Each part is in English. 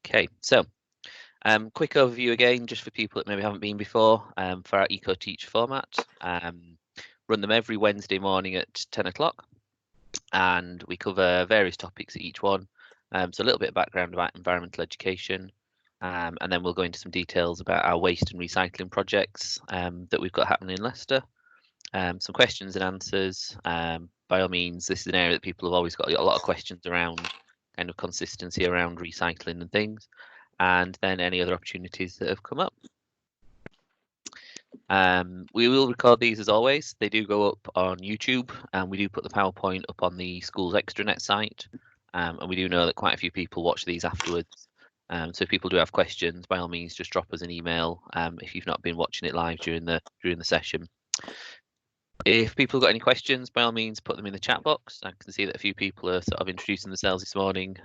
Okay, so quick overview again, just for people that maybe haven't been before, for our EcoTeach format. Run them every Wednesday morning at 10 o'clock, and we cover various topics at each one. So a little bit of background about environmental education, and then we'll go into some details about our waste and recycling projects that we've got happening in Leicester. Some questions and answers. By all means, this is an area that people have always got a lot of questions around, kind of consistency around recycling and things, and then any other opportunities that have come up. We will record these as always. They do go up on YouTube, and we do put the PowerPoint up on the school's extranet site. And we do know that quite a few people watch these afterwards. So if people do have questions, by all means, just drop us an email if you've not been watching it live during the session. If people have got any questions, by all means, put them in the chat box. I can see that a few people are sort of introducing themselves this morning,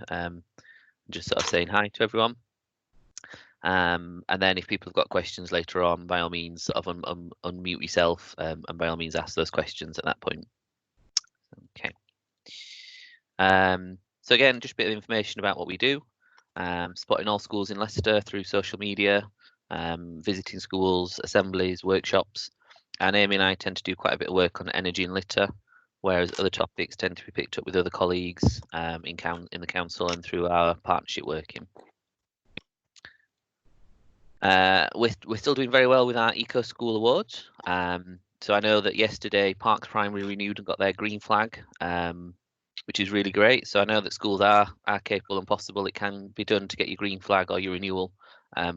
just sort of saying hi to everyone. And then if people have got questions later on, by all means, sort of unmute yourself and by all means ask those questions at that point. Okay. So again, just a bit of information about what we do. Supporting all schools in Leicester through social media, visiting schools, assemblies, workshops. And Amy and I tend to do quite a bit of work on energy and litter, whereas other topics tend to be picked up with other colleagues in the council and through our partnership working. We're still doing very well with our Eco School Awards. So I know that yesterday Parks Primary renewed and got their green flag, which is really great. So I know that schools are capable and possible. It can be done to get your green flag or your renewal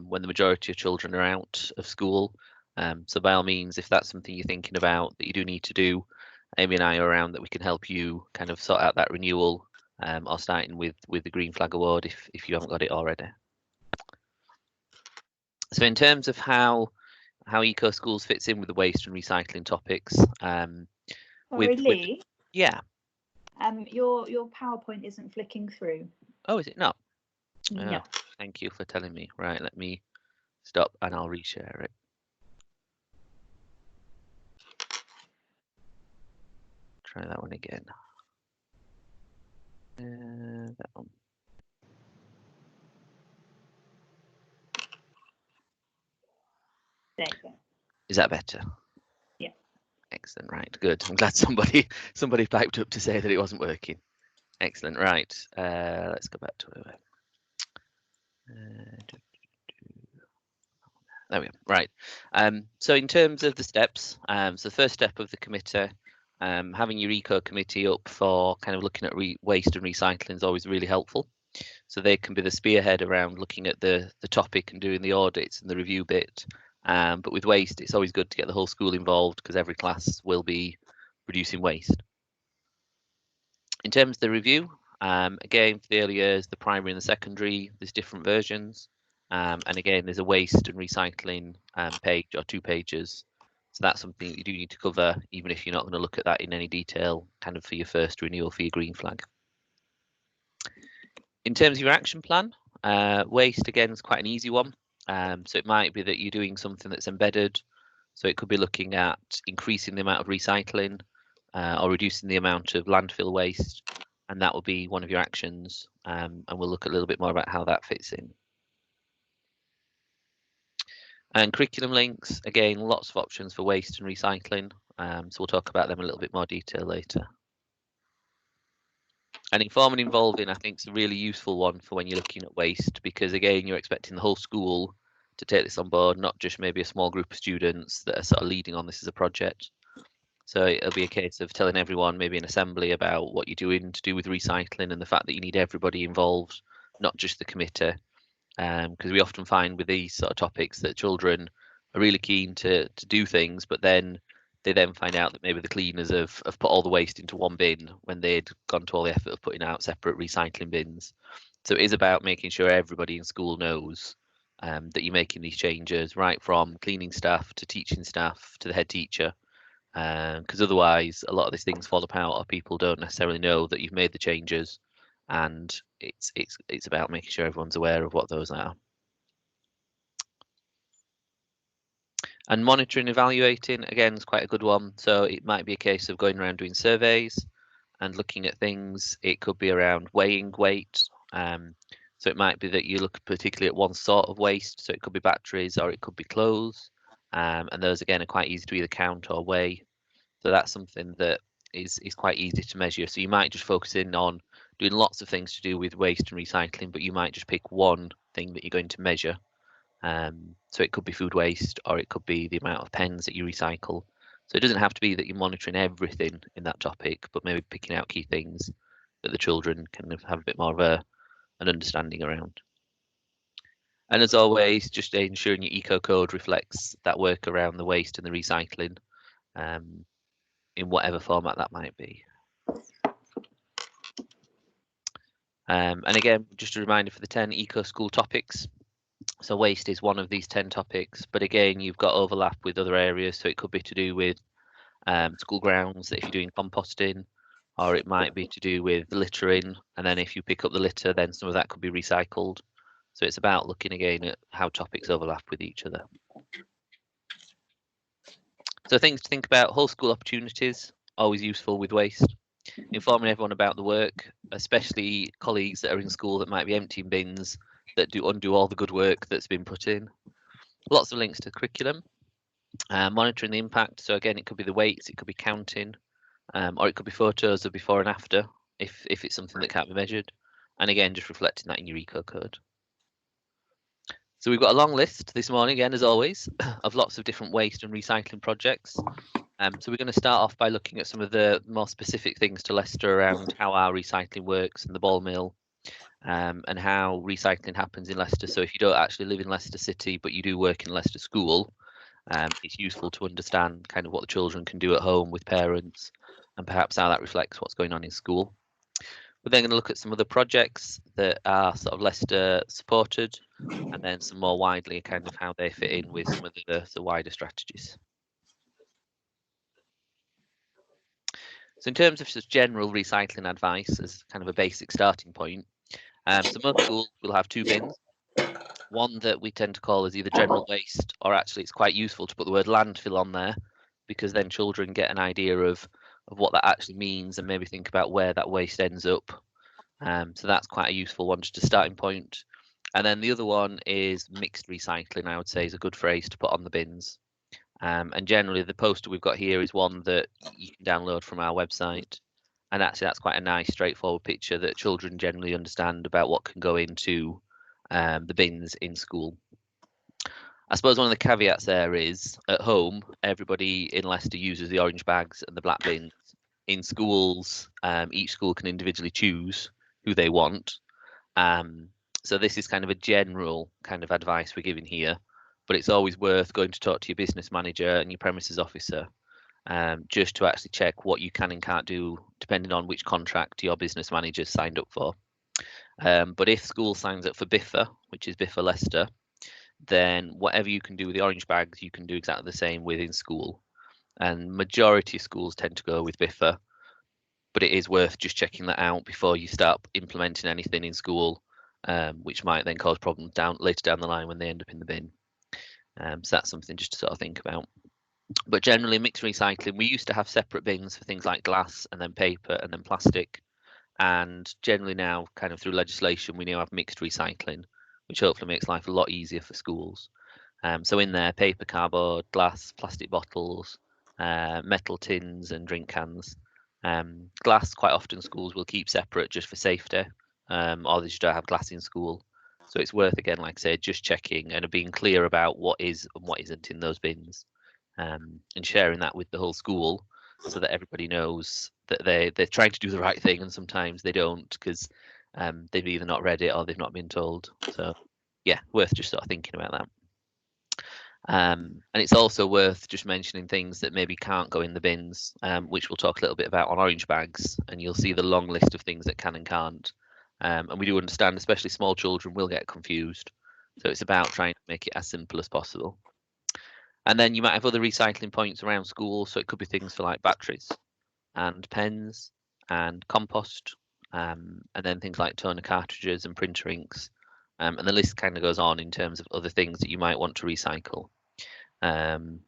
when the majority of children are out of school. So by all means, if that's something you're thinking about that you do need to do, Amy and I are around that we can help you kind of sort out that renewal or starting with the green flag award if you haven't got it already. So in terms of how Eco Schools fits in with the waste and recycling topics, Lee, yeah. Your PowerPoint isn't flicking through. Oh, is it not? No. Oh, thank you for telling me. Right, let me stop and I'll reshare it. Try that one again. That one. There you go. Is that better? Yeah. Excellent. Right. Good. I'm glad somebody piped up to say that it wasn't working. Excellent. Right. Let's go back to it. There we go. Right. So in terms of the steps, so the first step of the committee, having your eco committee up for kind of looking at waste and recycling is always really helpful. So they can be the spearhead around looking at the topic and doing the audits and the review bit. But with waste, it's always good to get the whole school involved because every class will be producing waste. In terms of the review, again, for the early years, the primary and the secondary, there's different versions. And again, there's a waste and recycling page or 2 pages. So that's something that you do need to cover, even if you're not going to look at that in any detail, kind of for your first renewal for your green flag. In terms of your action plan, waste, again, is quite an easy one. So it might be that you're doing something that's embedded. So it could be looking at increasing the amount of recycling or reducing the amount of landfill waste. And that will be one of your actions. And we'll look a little bit more about how that fits in. And curriculum links, again, lots of options for waste and recycling. So we'll talk about them in a little bit more detail later. And inform and involving, I think, is a really useful one for when you're looking at waste, because again, you're expecting the whole school to take this on board, not just maybe a small group of students that are sort of leading on this as a project. So it'll be a case of telling everyone, maybe an assembly, about what you're doing to do with recycling and the fact that you need everybody involved, not just the committee. Because we often find with these sort of topics that children are really keen to do things, but then they then find out that maybe the cleaners have put all the waste into one bin when they'd gone to all the effort of putting out separate recycling bins. So it is about making sure everybody in school knows that you're making these changes, right from cleaning staff to teaching staff to the head teacher. Because otherwise, a lot of these things fall apart, or people don't necessarily know that you've made the changes, and it's about making sure everyone's aware of what those are. And monitoring, evaluating, again, is quite a good one. So it might be a case of going around doing surveys and looking at things. It could be around weighing weight. So it might be that you look particularly at one sort of waste. So it could be batteries or it could be clothes. And those again are quite easy to either count or weigh. So that's something that is quite easy to measure. So you might just focus in on doing lots of things to do with waste and recycling, but you might just pick one thing that you're going to measure. So it could be food waste, or it could be the amount of pens that you recycle. So it doesn't have to be that you're monitoring everything in that topic, but maybe picking out key things that the children can have a bit more of an understanding around. And as always, just ensuring your eco code reflects that work around the waste and the recycling, in whatever format that might be. And again, just a reminder for the 10 eco school topics. So waste is one of these 10 topics, but again, you've got overlap with other areas. So it could be to do with school grounds, if you're doing composting, or it might be to do with littering. And then if you pick up the litter, then some of that could be recycled. So it's about looking again at how topics overlap with each other. So things to think about: whole school opportunities, always useful with waste. Informing everyone about the work, especially colleagues that are in school that might be emptying bins, that undo all the good work that's been put in. Lots of links to curriculum. Monitoring the impact. So again, it could be the weights, it could be counting, or it could be photos of before and after, if it's something that can't be measured. And again, just reflecting that in your eco code. So we've got a long list this morning, again, as always, of lots of different waste and recycling projects. So we're going to start off by looking at some of the more specific things to Leicester around how our recycling works and the ball mill, and how recycling happens in Leicester. So if you don't actually live in Leicester City, but you do work in Leicester School, it's useful to understand kind of what the children can do at home with parents, and perhaps how that reflects what's going on in school. We're then going to look at some of the projects that are sort of Leicester supported, and then some more widely kind of how they fit in with some of the wider strategies. So in terms of just general recycling advice as kind of a basic starting point, so most schools will have two bins. One that we tend to call as either general waste, or actually it's quite useful to put the word landfill on there, because then children get an idea of what that actually means and maybe think about where that waste ends up. So that's quite a useful one, just a starting point. And then the other one is mixed recycling, I would say is a good phrase to put on the bins. And generally the poster we've got here is one that you can download from our website. And actually that's quite a nice straightforward picture that children generally understand about what can go into the bins in school. I suppose one of the caveats there is, at home, everybody in Leicester uses the orange bags and the black bins. In schools, each school can individually choose who they want. So this is kind of a general kind of advice we're giving here, but it's always worth going to talk to your business manager and your premises officer, just to actually check what you can and can't do, depending on which contract your business manager signed up for. But if school signs up for BIFA, which is BIFA Leicester, then whatever you can do with the orange bags, you can do exactly the same within school. And majority of schools tend to go with BIFA, but it is worth just checking that out before you start implementing anything in school, which might then cause problems later down the line when they end up in the bin. So that's something just to sort of think about. But generally, mixed recycling, we used to have separate bins for things like glass and then paper and then plastic. And generally now, kind of through legislation, we now have mixed recycling, which hopefully makes life a lot easier for schools. So in there, paper, cardboard, glass, plastic bottles, metal tins and drink cans. Glass, quite often schools will keep separate just for safety, or they just don't have glass in school. So it's worth, again, like I said, just checking and being clear about what is and what isn't in those bins, and sharing that with the whole school, so that everybody knows that they're trying to do the right thing, and sometimes they don't because they've either not read it or they've not been told. So yeah, worth just sort of thinking about that. And it's also worth just mentioning things that maybe can't go in the bins, which we'll talk a little bit about on orange bags, and you'll see the long list of things that can and can't. And we do understand, especially small children will get confused. So it's about trying to make it as simple as possible. And then you might have other recycling points around school. So it could be things for like batteries and pens and compost, and then things like toner cartridges and printer inks. And the list kind of goes on in terms of other things that you might want to recycle. So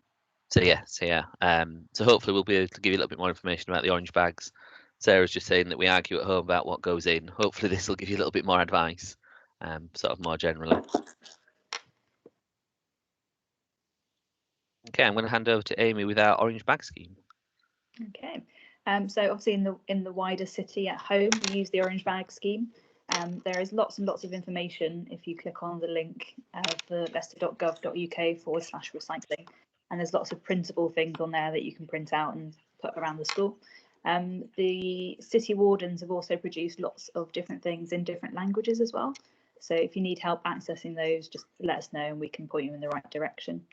hopefully we'll be able to give you a little bit more information about the orange bags. Sarah's just saying that we argue at home about what goes in. Hopefully this will give you a little bit more advice sort of more generally. Okay, I'm going to hand over to Amy with our orange bag scheme. Okay, so obviously in the wider city at home, we use the orange bag scheme. There is lots and lots of information if you click on the link for leicester.gov.uk/recycling, and there's lots of printable things on there that you can print out and put around the school. The city wardens have also produced lots of different things in different languages as well. So if you need help accessing those, just let us know and we can point you in the right direction.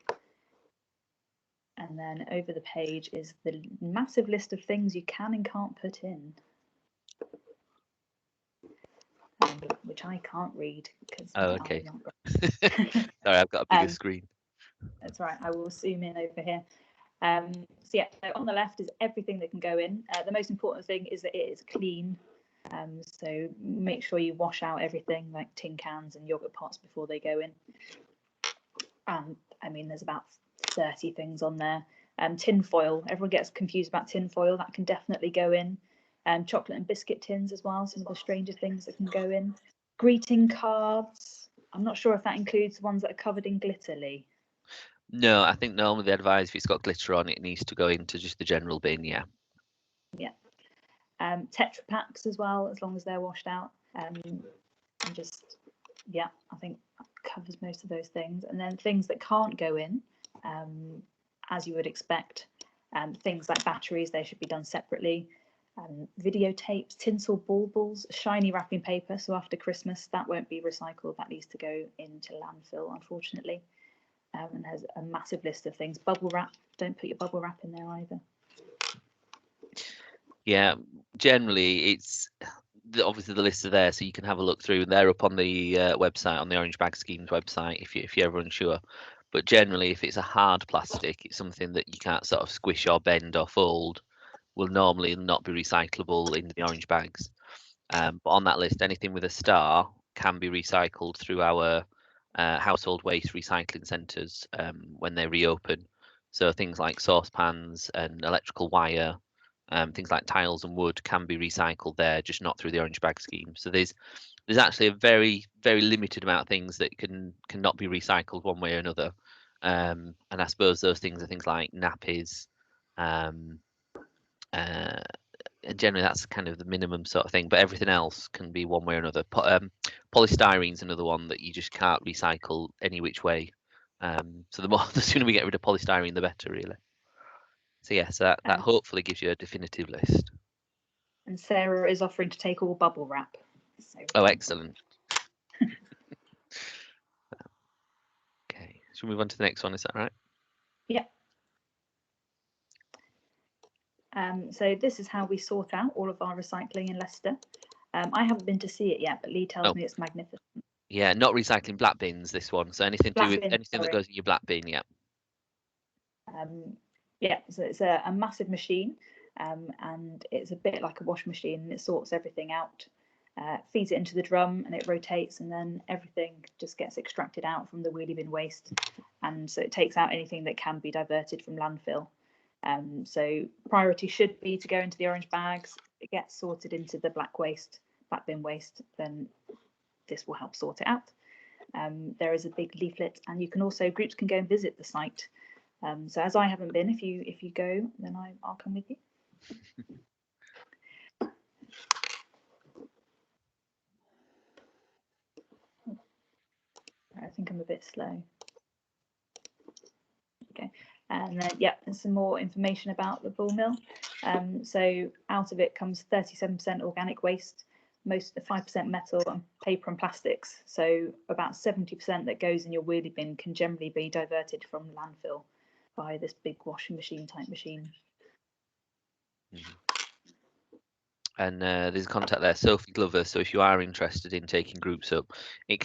And then over the page is the massive list of things you can and can't put in, which I can't read because. Oh, okay. Sorry, I've got a bigger screen. That's right. I will zoom in over here. So yeah, so on the left is everything that can go in. The most important thing is that it is clean. So make sure you wash out everything like tin cans and yogurt pots before they go in. And I mean, there's about 30 things on there. Tin foil, everyone gets confused about tin foil, that can definitely go in. Chocolate and biscuit tins as well, some of the stranger things that can go in. Greeting cards, I'm not sure if that includes the ones that are covered in glitter, Lee. No, I think normally they advise if it's got glitter on it, it needs to go into just the general bin, yeah. Yeah. Tetra packs as well, as long as they're washed out. And just, yeah, I think that covers most of those things. And then things that can't go in, as you would expect, things like batteries, they should be done separately. Videotapes, tinsel baubles, shiny wrapping paper. So after Christmas, that won't be recycled. That needs to go into landfill, unfortunately. And there's a massive list of things. Bubble wrap, don't put your bubble wrap in there either. Yeah, generally it's obviously the lists are there, so you can have a look through. They're up on the website, on the Orange Bag Schemes website, if you're ever unsure. But generally, if it's a hard plastic, it's something that you can't sort of squish or bend or fold, will normally not be recyclable in the orange bags. But on that list, anything with a star can be recycled through our household waste recycling centres when they reopen. So things like saucepans and electrical wire, things like tiles and wood can be recycled there, just not through the orange bag scheme. So there's actually a very limited amount of things that cannot be recycled one way or another. And I suppose those things are things like nappies. And generally that's kind of the minimum sort of thing, but everything else can be one way or another. Polystyrene's another one that you just can't recycle any which way. So the sooner we get rid of polystyrene, the better, really. So yeah, so that hopefully gives you a definitive list. And Sarah is offering to take all bubble wrap. So oh, excellent. Okay, should we move on to the next one? Is that right? Yeah. So this is how we sort out all of our recycling in Leicester. I haven't been to see it yet, but Lee tells me it's magnificent. Yeah, not recycling black bins, this one. So anything that goes in your black bin, yeah. Yeah, so it's a massive machine, and it's a bit like a wash machine, and it sorts everything out, feeds it into the drum, and it rotates, and then everything just gets extracted out from the wheelie bin waste, and so it takes out anything that can be diverted from landfill. So priority should be to go into the orange bags. It gets sorted into the black bin waste, then this will help sort it out. There is a big leaflet, and you can also, groups can go and visit the site. So as I haven't been, if you go, then I'll come with you. I think I'm a bit slow. Okay, and then yeah, there's some more information about the ball mill. So out of it comes 37% organic waste, most 5% metal and paper and plastics. So about 70% that goes in your wheelie bin can generally be diverted from landfill by this big washing machine type machine. And there's a contact there, Sophie Glover. So if you are interested in taking groups up, it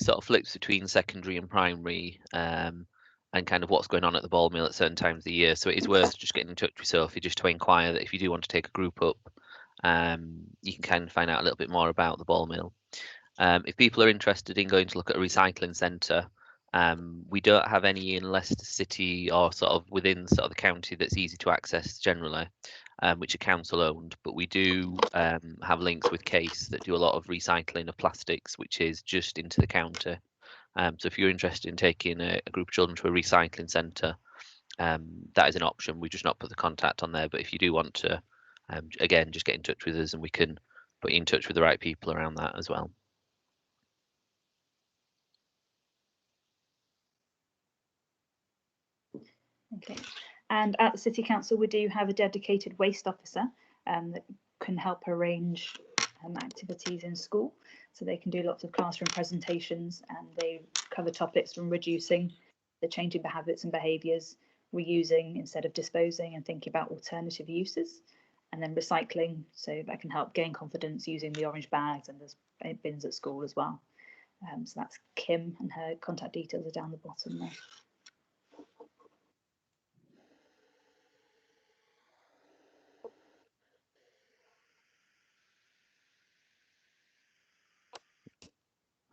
sort of flips between secondary and primary, and kind of what's going on at the ball mill at certain times of the year. So it is worth just getting in touch with Sophie just to inquire that if you do want to take a group up, you can kind of find out a little bit more about the ball mill. If people are interested in going to look at a recycling centre, we don't have any in Leicester City or sort of within sort of the county that's easy to access generally. which are council owned, but we do have links with Case that do a lot of recycling of plastics, which is just into the counter. So if you're interested in taking a group of children to a recycling centre, that is an option. We've just not put the contact on there, but if you do want to, again, just get in touch with us and we can put you in touch with the right people around that as well. Okay, and at the City Council we do have a dedicated waste officer that can help arrange activities in school. So they can do lots of classroom presentations, and they cover topics from reducing, the changing habits and behaviours, reusing instead of disposing, and thinking about alternative uses, and then recycling. So that can help gain confidence using the orange bags, and there's bins at school as well. So that's Kim, and her contact details are down the bottom there.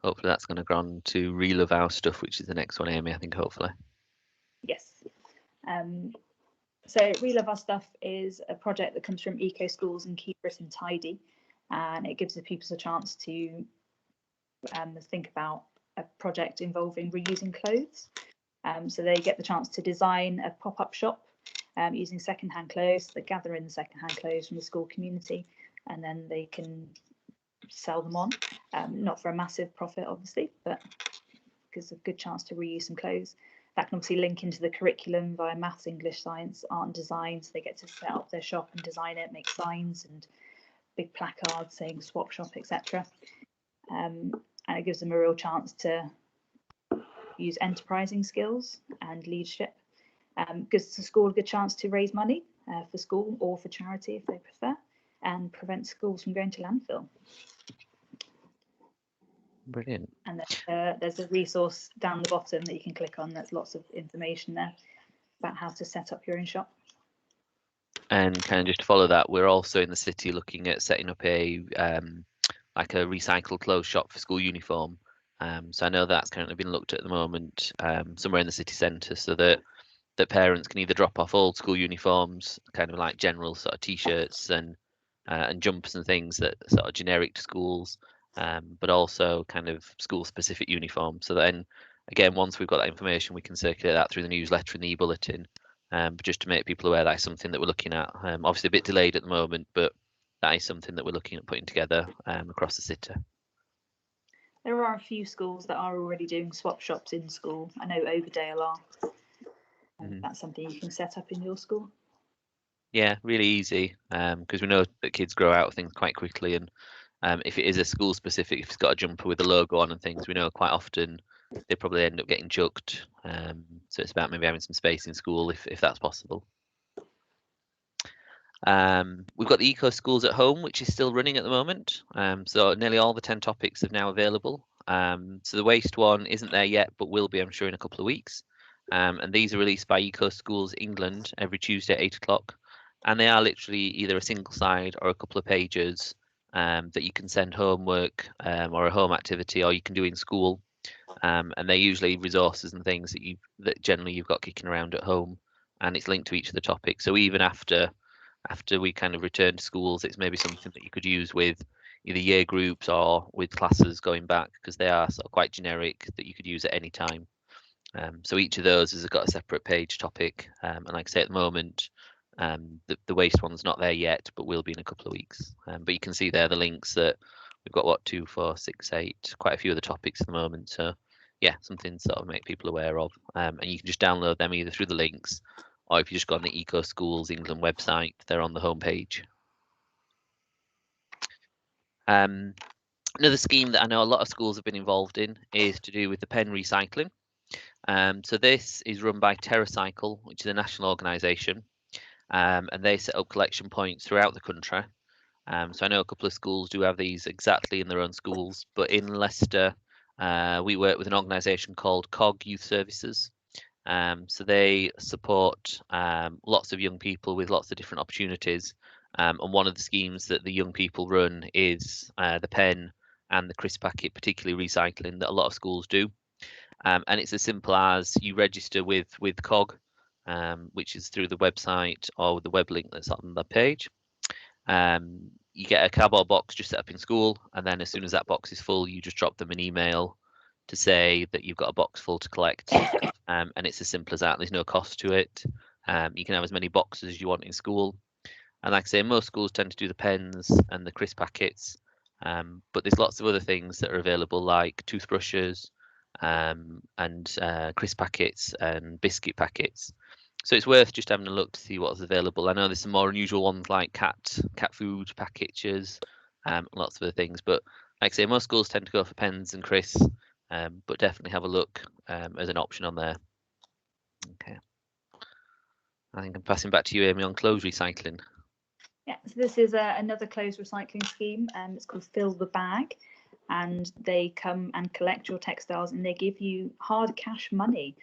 Hopefully that's going to go on to Relove Our Stuff, which is the next one, Amy, I think, hopefully. Yes. So Relove Our Stuff is a project that comes from Eco Schools and Keep Britain Tidy, and it gives the pupils a chance to think about a project involving reusing clothes. So they get the chance to design a pop-up shop using second-hand clothes. They gather in the second-hand clothes from the school community, and then they can sell them on, not for a massive profit, obviously, but gives a good chance to reuse some clothes. That can obviously link into the curriculum via maths, English, science, art and design. So they get to set up their shop and design it, make signs and big placards saying swap shop, etc. And it gives them a real chance to use enterprising skills and leadership. Gives the school a good chance to raise money for school or for charity if they prefer, and prevent schools from going to landfill. Brilliant. And then, there's a resource down the bottom that you can click on. There's lots of information there about how to set up your own shop. And kind of just to follow that, we're also in the city looking at setting up a like a recycled clothes shop for school uniform. So I know that's currently been looked at the moment somewhere in the city centre, so that parents can either drop off old school uniforms, kind of like general sort of t-shirts and jumpers and things that are sort of generic to schools, but also kind of school specific uniforms. So then again, once we've got that information, we can circulate that through the newsletter and the e-bulletin, but just to make people aware that's something that we're looking at. Obviously a bit delayed at the moment, but that is something that we're looking at putting together across the city. There are a few schools that are already doing swap shops in school. I know Overdale are. That's something you can set up in your school. Yeah, really easy, because we know that kids grow out of things quite quickly, and if it is a school specific, if it's got a jumper with a logo on and things, we know quite often they probably end up getting chucked. So it's about maybe having some space in school if that's possible. We've got the Eco Schools at Home, which is still running at the moment. So nearly all the 10 topics are now available. So the waste one isn't there yet, but will be, I'm sure, in a couple of weeks. And these are released by Eco Schools England every Tuesday at 8 o'clock. And they are literally either a single side or a couple of pages that you can send homework or a home activity, or you can do in school. And they're usually resources and things that generally you've got kicking around at home, and it's linked to each of the topics. So even after we kind of return to schools, it's maybe something that you could use with either year groups or with classes going back, because they are sort of quite generic that you could use at any time. So each of those has got a separate page topic, and like I say, at the moment, the waste one's not there yet, but will be in a couple of weeks. But you can see there the links that we've got 2, 4, 6, 8, quite a few of the topics at the moment. So yeah, something to sort of make people aware of, and you can just download them either through the links, or if you just go on the Eco Schools England website, they're on the homepage. Another scheme that I know a lot of schools have been involved in is to do with the pen recycling. So this is run by TerraCycle, which is a national organisation, and they set up collection points throughout the country. So I know a couple of schools do have these exactly in their own schools, but in Leicester, we work with an organisation called COG Youth Services. So they support lots of young people with lots of different opportunities. And one of the schemes that the young people run is the pen and the crisp packet, particularly recycling, that a lot of schools do. And it's as simple as you register with COG. which is through the website or the web link that's on the page. You get a cardboard box just set up in school, and then as soon as that box is full, you just drop them an email to say that you've got a box full to collect, and it's as simple as that. There's no cost to it. You can have as many boxes as you want in school, and like I say, most schools tend to do the pens and the crisp packets, but there's lots of other things that are available, like toothbrushes, and crisp packets and biscuit packets. So it's worth just having a look to see what's available. I know there's some more unusual ones like cat food packages, lots of other things. But like I say, most schools tend to go for pens and crisps, but definitely have a look as an option on there. Okay. I think I'm passing back to you, Amy, on clothes recycling. Yeah, so this is another clothes recycling scheme. It's called Fill the Bag, and they come and collect your textiles, and they give you hard cash money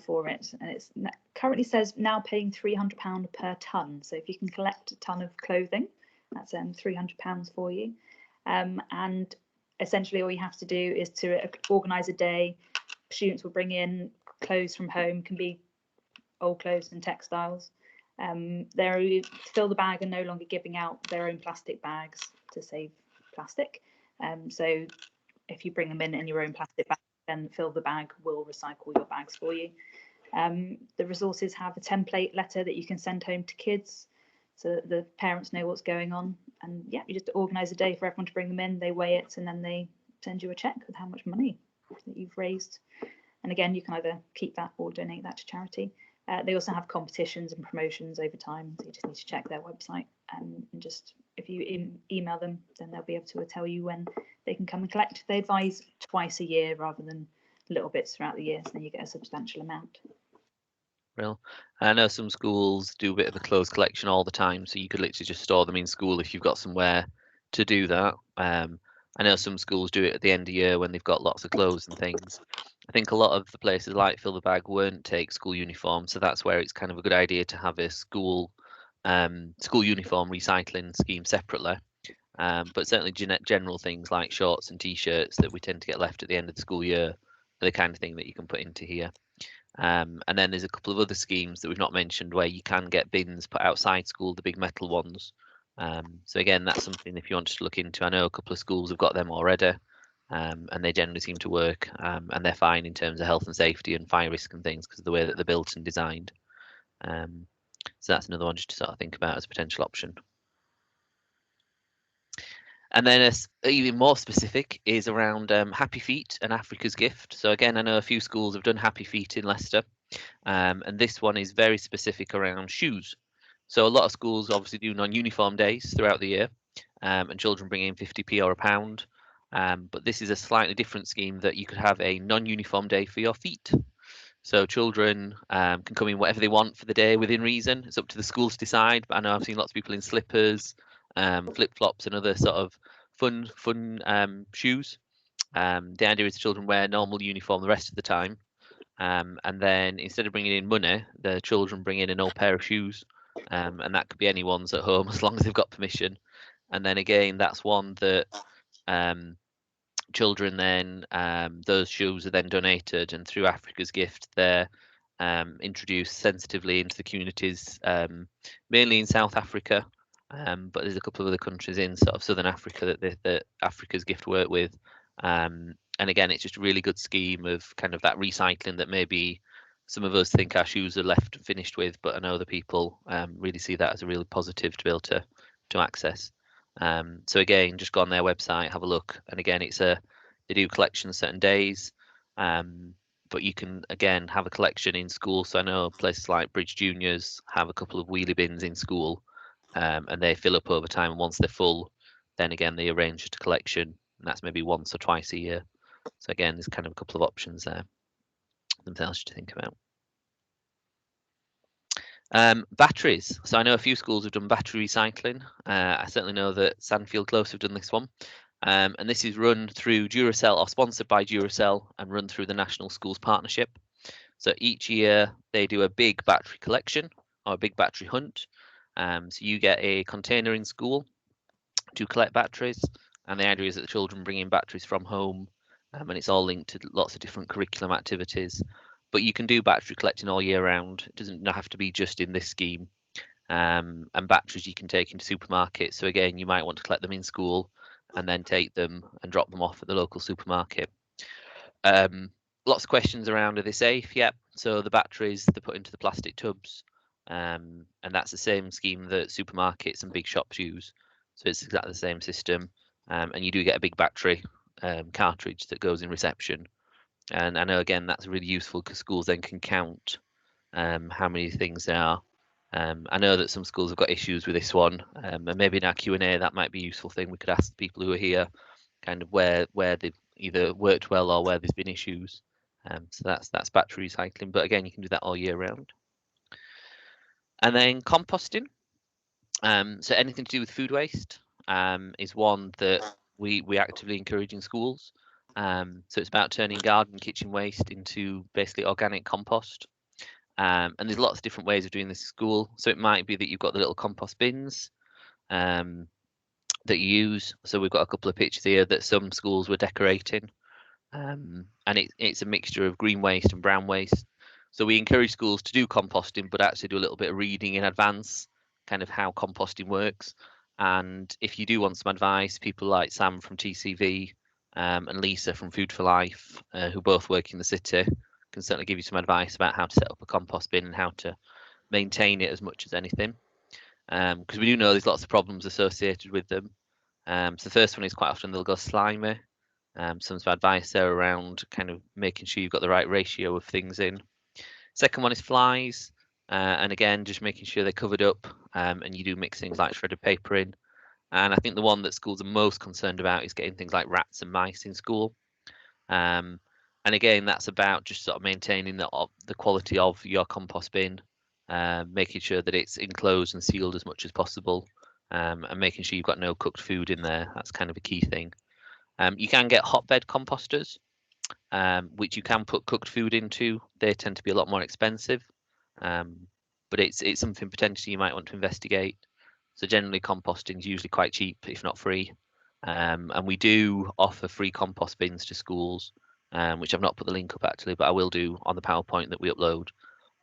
for it. And it's currently says now paying £300 per tonne. So if you can collect a tonne of clothing, that's £300 for you. And essentially all you have to do is to organise a day. Students will bring in clothes from home, can be old clothes and textiles. Fill the Bag are no longer giving out their own plastic bags to save plastic. So if you bring them in your own plastic bag, then Fill the Bag will recycle your bags for you. The resources have a template letter that you can send home to kids so that the parents know what's going on. And yeah, you just organise a day for everyone to bring them in, they weigh it, and then they send you a cheque with how much money that you've raised. And again, you can either keep that or donate that to charity. They also have competitions and promotions over time, so you just need to check their website, and just if you email them, then they'll be able to tell you when they can come and collect. They advise twice a year rather than little bits throughout the year, so then you get a substantial amount. Real. I know some schools do a bit of a clothes collection all the time, so you could literally just store them in school if you've got somewhere to do that. I know some schools do it at the end of year when they've got lots of clothes and things. I think a lot of the places like Fill the Bag won't take school uniform, so that's where it's kind of a good idea to have a school uniform recycling scheme separately. But certainly general things like shorts and t-shirts that we tend to get left at the end of the school year are the kind of thing that you can put into here. And then there's a couple of other schemes that we've not mentioned where you can get bins put outside school, the big metal ones. So again, that's something if you want to look into. I know a couple of schools have got them already, and they generally seem to work, and they're fine in terms of health and safety and fire risk and things because of the way that they're built and designed. So that's another one just to sort of think about as a potential option. And then even more specific is around Happy Feet and Africa's Gift. So again, I know a few schools have done Happy Feet in Leicester, and this one is very specific around shoes. So a lot of schools obviously do non-uniform days throughout the year, and children bring in 50p or a pound. But this is a slightly different scheme that you could have a non-uniform day for your feet. So children can come in whatever they want for the day within reason. It's up to the school to decide. But I know I've seen lots of people in slippers, flip-flops and other sort of fun shoes. The idea is the children wear normal uniform the rest of the time. And then instead of bringing in money, the children bring in an old pair of shoes. And that could be anyone's at home as long as they've got permission. And then again, that's one that children then, those shoes are then donated, and through Africa's Gift, they're introduced sensitively into the communities, mainly in South Africa. But there's a couple of other countries in sort of Southern Africa that Africa's Gift work with. And again, it's just a really good scheme of kind of that recycling that maybe some of us think our shoes are left and finished with, but I know other people really see that as a really positive to be able to access. So again, just go on their website, have a look, and again, they do collections certain days. But you can again have a collection in school. So I know places like Bridge Juniors have a couple of wheelie bins in school, and they fill up over time. And once they're full, then again they arrange just a collection, and that's maybe once or twice a year. So again, there's kind of a couple of options there themselves to think about. Batteries. So I know a few schools have done battery recycling. I certainly know that Sandfield Close have done this one. And this is run through Duracell or sponsored by Duracell and run through the National Schools Partnership. So each year they do a big battery collection or a big battery hunt. So you get a container in school to collect batteries, and the idea is that the children bring in batteries from home, and it's all linked to lots of different curriculum activities. But you can do battery collecting all year round. It doesn't have to be just in this scheme. And batteries you can take into supermarkets. So again, you might want to collect them in school and then take them and drop them off at the local supermarket. Lots of questions around, are they safe? Yep. So the batteries, they're put into the plastic tubs. And that's the same scheme that supermarkets and big shops use. So it's exactly the same system. And you do get a big battery cartridge that goes in reception. And I know, again, that's really useful because schools then can count how many things there are. I know that some schools have got issues with this one, and maybe in our Q&A that might be a useful thing. We could ask the people who are here kind of where they've either worked well or where there's been issues. So that's battery recycling, but again, you can do that all year round. And then composting. So anything to do with food waste is one that we actively encourage in schools. So it's about turning garden kitchen waste into basically organic compost. And there's lots of different ways of doing this in school. So it might be that you've got the little compost bins that you use. So we've got a couple of pictures here that some schools were decorating. And it's a mixture of green waste and brown waste. So we encourage schools to do composting, but actually do a little bit of reading in advance, kind of how composting works. And if you do want some advice, people like Sam from TCV and Lisa from Food for Life, who both work in the city, can certainly give you some advice about how to set up a compost bin and how to maintain it as much as anything. Because we do know there's lots of problems associated with them. So the first one is quite often they'll go slimy. Some advice there around kind of making sure you've got the right ratio of things in. Second one is flies. And again, just making sure they're covered up and you do mix things like shredded paper in. And I think the one that schools are most concerned about is getting things like rats and mice in school. And again, that's about just sort of maintaining the quality of your compost bin, making sure that it's enclosed and sealed as much as possible, and making sure you've got no cooked food in there. That's kind of a key thing. You can get hotbed composters, which you can put cooked food into. They tend to be a lot more expensive, but it's something potentially you might want to investigate. So generally, composting is usually quite cheap, if not free. And we do offer free compost bins to schools, which I've not put the link up actually, but I will do on the PowerPoint that we upload.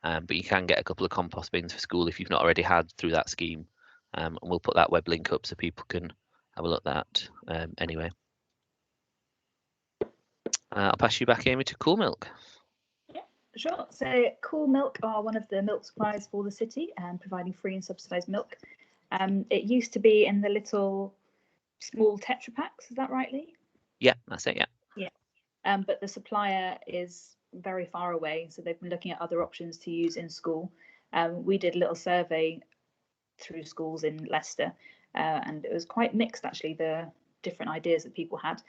But you can get a couple of compost bins for school if you've not already had through that scheme. And we'll put that web link up so people can have a look at that anyway. I'll pass you back, Amy, to Cool Milk. Yeah, sure. So Cool Milk are one of the milk suppliers for the city and providing free and subsidised milk. It used to be in the little small Tetra Packs, is that right, Lee? Yeah, that's it, yeah. Yeah. But the supplier is very far away, so they've been looking at other options to use in school. We did a little survey through schools in Leicester, and it was quite mixed actually, the different ideas that people had.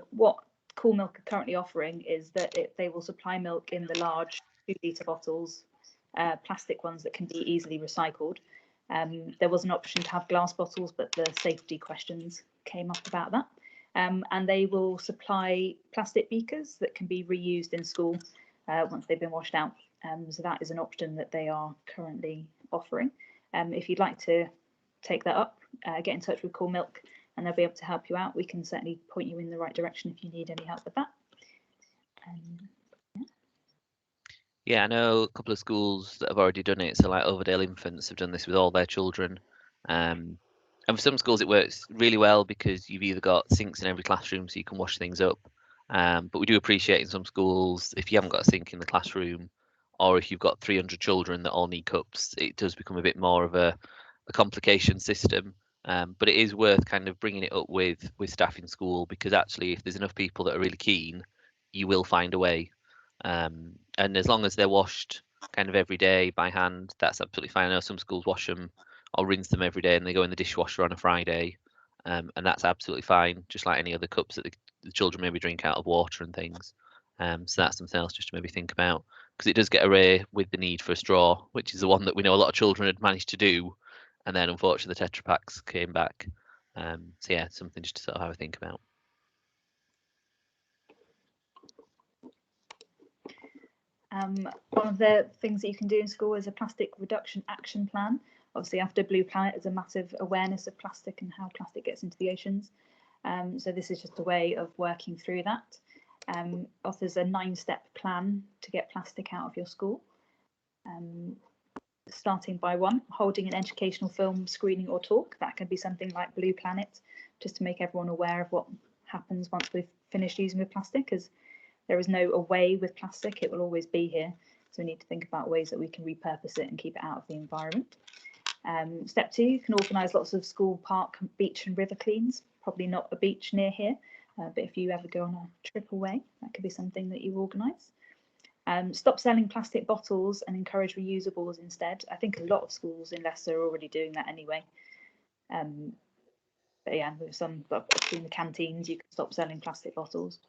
What Cool Milk are currently offering is that they will supply milk in the large 2-litre bottles, plastic ones that can be easily recycled. There was an option to have glass bottles, but the safety questions came up about that. And they will supply plastic beakers that can be reused in school once they've been washed out. So that is an option that they are currently offering. If you'd like to take that up, get in touch with Cool Milk and they'll be able to help you out. We can certainly point you in the right direction if you need any help with that. Yeah, I know a couple of schools that have already done it. So like Overdale Infants have done this with all their children. And for some schools it works really well because you've either got sinks in every classroom so you can wash things up. But we do appreciate in some schools, if you haven't got a sink in the classroom, or if you've got 300 children that all need cups, it does become a bit more of a complication system. But it is worth kind of bringing it up with staff in school, because actually if there's enough people that are really keen, you will find a way. And as long as they're washed kind of every day by hand, that's absolutely fine. I know some schools wash them or rinse them every day and they go in the dishwasher on a Friday, and that's absolutely fine, just like any other cups that the children maybe drink out of water and things. So that's something else just to maybe think about, because it does get away with the need for a straw, which is the one that we know a lot of children had managed to do, and then unfortunately the Tetra Packs came back. So yeah, something just to sort of have a think about. One of the things that you can do in school is a plastic reduction action plan. Obviously, after Blue Planet, there's a massive awareness of plastic and how plastic gets into the oceans. So this is just a way of working through that. Offers a 9-step plan to get plastic out of your school. Starting by 1, holding an educational film screening or talk. That can be something like Blue Planet, just to make everyone aware of what happens once we've finished using with plastic, because there is no away with plastic, it will always be here. So we need to think about ways that we can repurpose it and keep it out of the environment. Step 2, you can organise lots of school, park, beach and river cleans. Probably not a beach near here, but if you ever go on a trip away, that could be something that you organise. Stop selling plastic bottles and encourage reusables instead. I think a lot of schools in Leicester are already doing that anyway. But yeah, with some in the canteens, you can stop selling plastic bottles.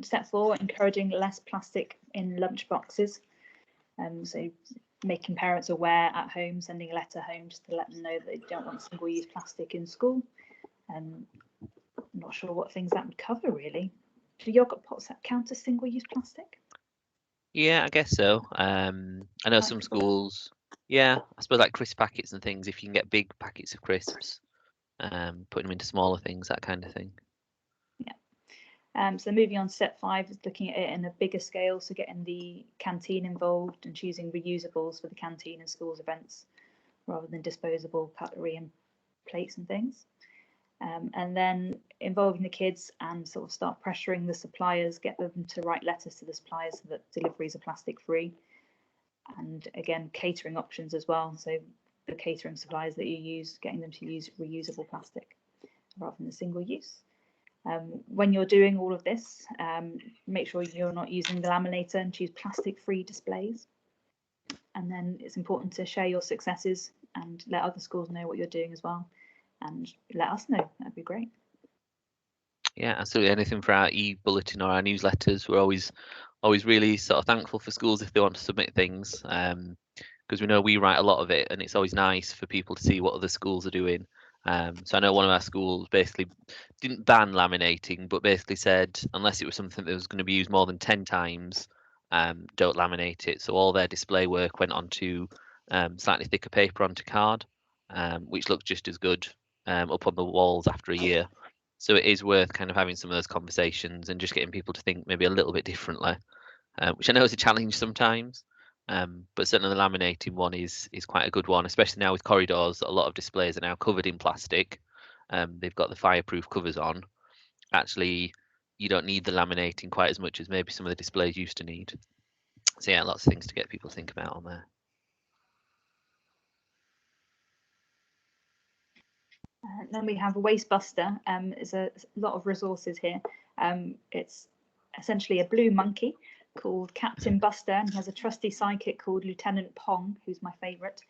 Step 4, encouraging less plastic in lunch boxes. So making parents aware at home, sending a letter home just to let them know that they don't want single-use plastic in school. I'm not sure what things that would cover really. Do yogurt pots count as single-use plastic? Yeah, I guess so. I know some schools, yeah, I suppose like crisp packets and things, if you can get big packets of crisps, putting them into smaller things, that kind of thing. Yeah. So moving on to step 5 is looking at it in a bigger scale, so getting the canteen involved and choosing reusables for the canteen and schools events rather than disposable cutlery and plates and things. And then involving the kids and sort of start pressuring the suppliers, get them to write letters to the suppliers so that deliveries are plastic free. And again, catering options as well. So the catering suppliers that you use, getting them to use reusable plastic rather than single use. When you're doing all of this, make sure you're not using the laminator and choose plastic free displays. And then it's important to share your successes and let other schools know what you're doing as well. And let us know, that'd be great. Yeah, absolutely. Anything for our e-bulletin or our newsletters, we're always really sort of thankful for schools if they want to submit things, because we know we write a lot of it, and it's always nice for people to see what other schools are doing. So I know one of our schools basically didn't ban laminating, but basically said unless it was something that was going to be used more than 10 times, don't laminate it. So all their display work went onto slightly thicker paper onto card, which looked just as good up on the walls after a year. So it is worth kind of having some of those conversations and just getting people to think maybe a little bit differently, which I know is a challenge sometimes. But certainly the laminating one is quite a good one, especially now with corridors. A lot of displays are now covered in plastic. They've got the fireproof covers on. Actually, you don't need the laminating quite as much as maybe some of the displays used to need. So yeah, lots of things to get people to think about on there. Then we have a Wastebuster. There's a lot of resources here. It's essentially a blue monkey called Captain Buster, and he has a trusty sidekick called Lieutenant Pong, who's my favourite.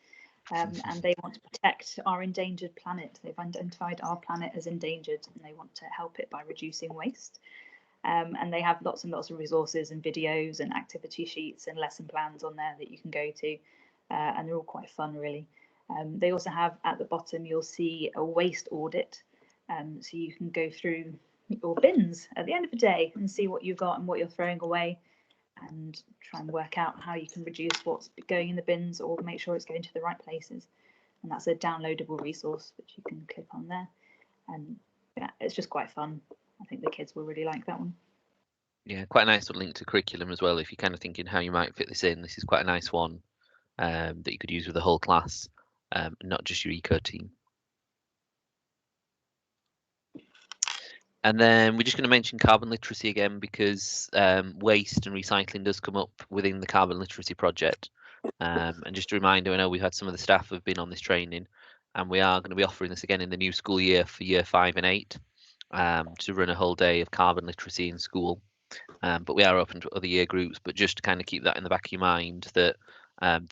And they want to protect our endangered planet. They've identified our planet as endangered, and they want to help it by reducing waste. And they have lots and lots of resources and videos and activity sheets and lesson plans on there that you can go to, and they're all quite fun, really. They also have at the bottom, you'll see a waste audit. So you can go through your bins at the end of the day and see what you've got and what you're throwing away, and try and work out how you can reduce what's going in the bins or make sure it's going to the right places. And that's a downloadable resource which you can click on there. And yeah, it's just quite fun. I think the kids will really like that one. Yeah, quite a nice little link to curriculum as well. If you're kind of thinking how you might fit this in, this is quite a nice one that you could use with the whole class, not just your eco team. And then we're just going to mention carbon literacy again, because waste and recycling does come up within the carbon literacy project. And just a reminder, I know we've had some of the staff have been on this training, and we are going to be offering this again in the new school year for year 5 and 8 to run a whole day of carbon literacy in school. But we are open to other year groups, but just to kind of keep that in the back of your mind that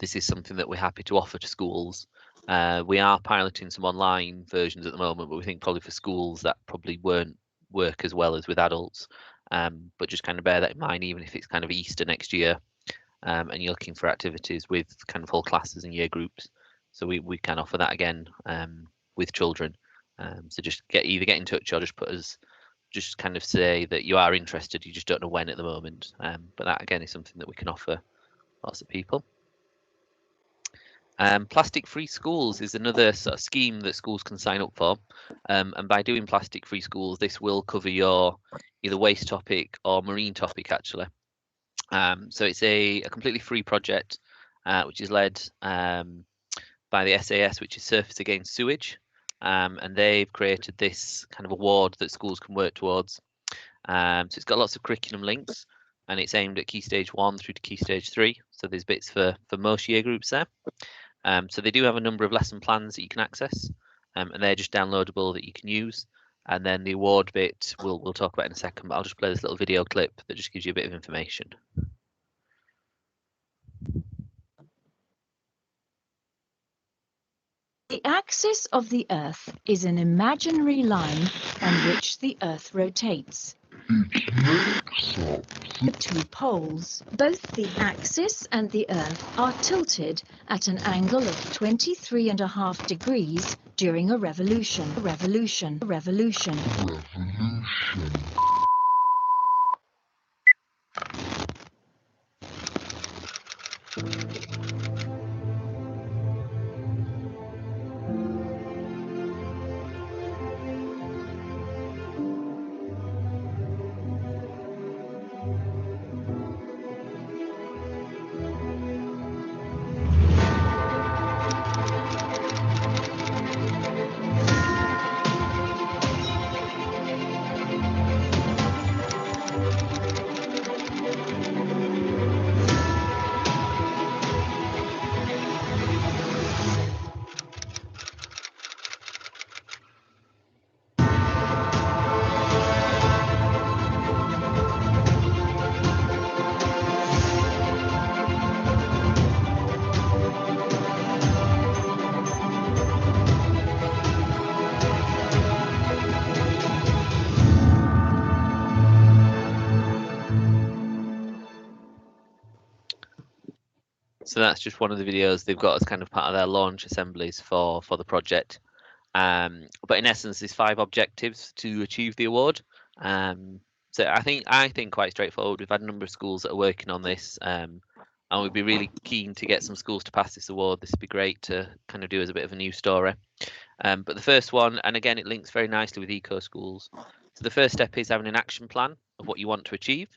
this is something that we're happy to offer to schools. We are piloting some online versions at the moment, but we think probably for schools that probably won't work as well as with adults. But just kind of bear that in mind, even if it's kind of Easter next year, and you're looking for activities with kind of whole classes and year groups. So we can offer that again with children. So just either get in touch or just kind of say that you are interested, you just don't know when at the moment. But that again is something that we can offer lots of people. Plastic-free schools is another sort of scheme that schools can sign up for, and by doing plastic-free schools, this will cover your either waste topic or marine topic actually. So it's a completely free project, which is led by the SAS, which is Surface Against Sewage, and they've created this kind of award that schools can work towards. So it's got lots of curriculum links, and it's aimed at Key Stage 1 through to Key Stage 3. So there's bits for most year groups there. So they do have a number of lesson plans that you can access, and they're just downloadable that you can use. And then the award bit we'll talk about in a second, but I'll just play this little video clip that just gives you a bit of information. The axis of the Earth is an imaginary line on which the Earth rotates. The two poles, both the axis and the Earth, are tilted at an angle of 23.5 degrees during a revolution. So that's just one of the videos they've got as kind of part of their launch assemblies for the project. But in essence, there's 5 objectives to achieve the award. So I think quite straightforward. We've had a number of schools that are working on this, and we'd be really keen to get some schools to pass this award. This would be great to kind of do as a bit of a news story. But the first one, and again, it links very nicely with eco schools. So the first step is having an action plan of what you want to achieve.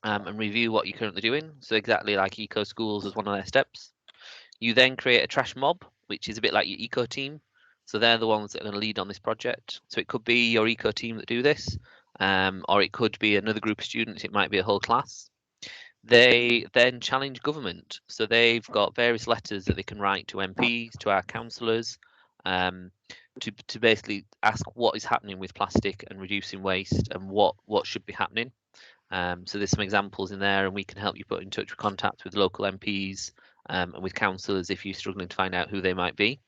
And review what you're currently doing. So exactly like eco schools as one of their steps. You then create a trash mob, which is a bit like your eco team. So they're the ones that are going to lead on this project. So it could be your eco team that do this, or it could be another group of students. It might be a whole class. They then challenge government. So they've got various letters that they can write to MPs, to our councillors, to basically ask what is happening with plastic and reducing waste and what should be happening. So there's some examples in there, and we can help you put in touch with contacts with local MPs and with councillors if you're struggling to find out who they might be.